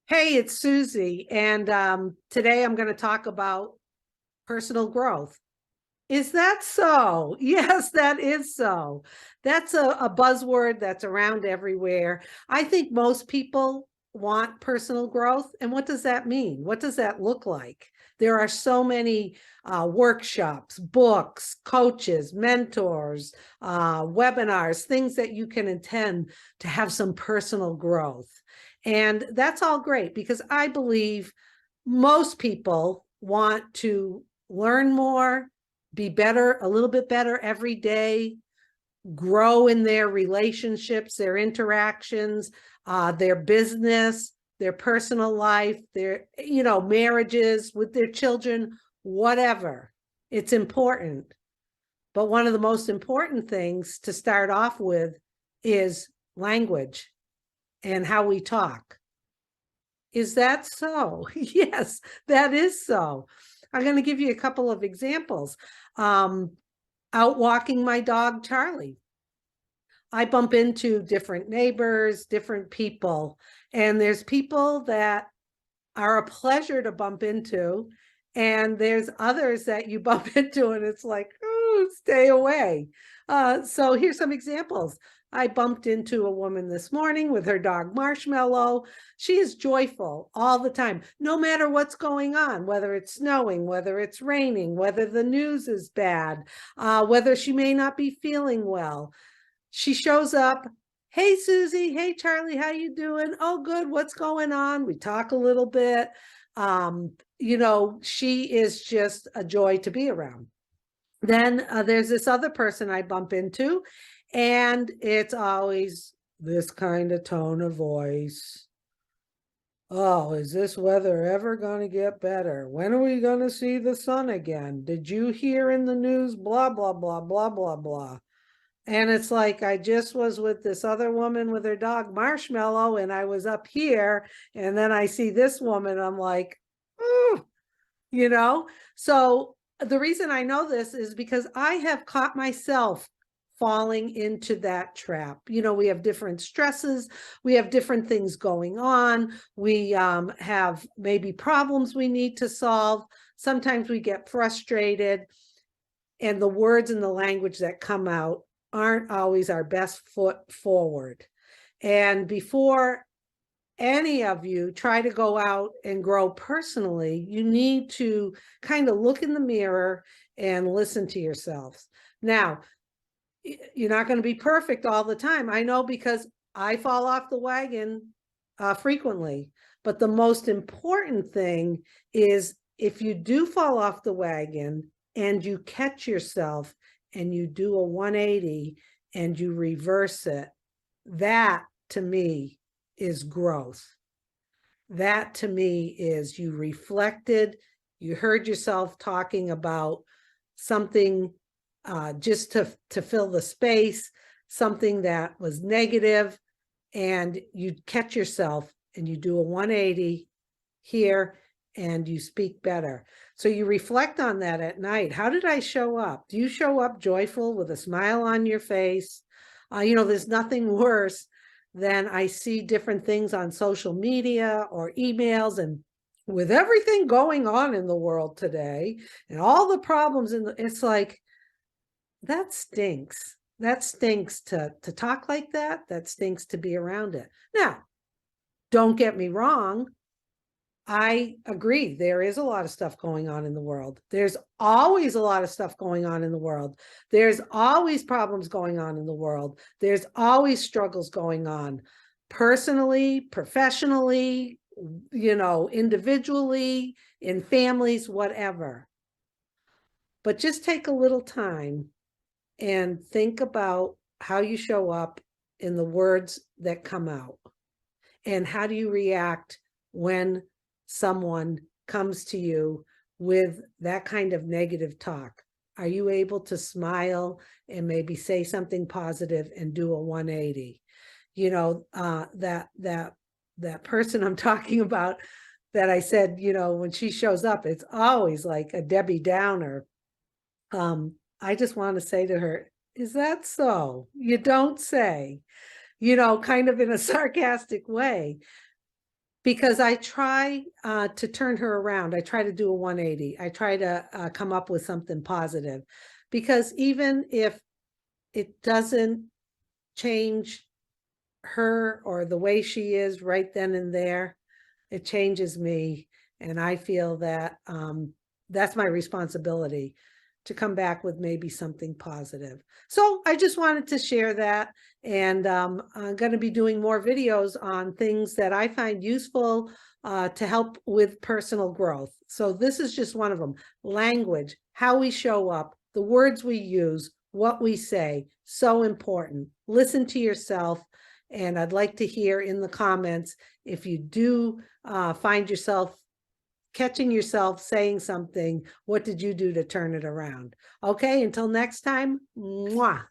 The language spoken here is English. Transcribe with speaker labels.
Speaker 1: Hey, it's Susie, and today I'm going to talk about personal growth. Is that so? Yes, that is so. That's a buzzword that's around everywhere. I think most people want personal growth. And what does that mean? What does that look like? There are so many workshops, books, coaches, mentors, webinars, things that you can attend to have some personal growth. And that's all great because I believe most people want to learn more, be better, a little bit better every day, grow in their relationships, their interactions, their business, their personal life, their, marriages with their children, whatever. It's important. But one of the most important things to start off with is language and how we talk. Is that so? Yes, that is so. I'm going to give you a couple of examples. Out walking my dog, Charlie. I bump into different neighbors, different people, and there's people that are a pleasure to bump into, and there's others that you bump into and it's like, oh, stay away. So here's some examples. I bumped into a woman this morning with her dog Marshmallow. She is joyful all the time, no matter what's going on, whether it's snowing, whether it's raining, whether the news is bad, whether she may not be feeling well. She shows up. Hey, Susie. Hey, Charlie. How you doing? Oh, good. What's going on? We talk a little bit. She is just a joy to be around. Then there's this other person I bump into, and it's always this kind of tone of voice. Oh, is this weather ever going to get better? When are we going to see the sun again? Did you hear in the news? Blah, blah, blah, blah, blah, blah. And it's like, I just was with this other woman with her dog Marshmallow, and I was up here, and then I see this woman, I'm like, oh, So the reason I know this is because I have caught myself falling into that trap. We have different stresses, we have different things going on, we have maybe problems we need to solve. Sometimes we get frustrated, and the words and the language that come out aren't always our best foot forward. And before any of you try to go out and grow personally, you need to kind of look in the mirror and listen to yourselves. Now, you're not going to be perfect all the time. I know, because I fall off the wagon frequently. But the most important thing is, if you do fall off the wagon and you catch yourself and you do a 180 and you reverse it, that to me is growth. That to me is, you reflected, you heard yourself talking about something just to fill the space, something that was negative, and you catch yourself and you do a 180 here and you speak better. So you reflect on that at night. How did I show up? Do you show up joyful with a smile on your face? There's nothing worse than I see different things on social media or emails, and with everything going on in the world today and all the problems it's like, that stinks. That stinks to talk like that. That stinks to be around it. Now, don't get me wrong. I agree. There is a lot of stuff going on in the world. There's always a lot of stuff going on in the world. There's always problems going on in the world. There's always struggles going on, personally, professionally, individually, in families, whatever. But just take a little time and think about how you show up in the words that come out. And how do you react when someone comes to you with that kind of negative talk? Are you able to smile and maybe say something positive and do a 180? That person I'm talking about, that I said, when she shows up, it's always like a Debbie Downer. I just want to say to her, is that so? You don't say, kind of in a sarcastic way. because I try to turn her around. I try to do a 180. I try to come up with something positive, because even if it doesn't change her or the way she is right then and there, it changes me. And I feel that that's my responsibility to come back with maybe something positive. So I just wanted to share that. And I'm going to be doing more videos on things that I find useful to help with personal growth. So this is just one of them. Language, how we show up, the words we use, what we say, so important. Listen to yourself. And I'd like to hear in the comments if you do find yourself catching yourself saying something, what did you do to turn it around? Okay, until next time, mwah.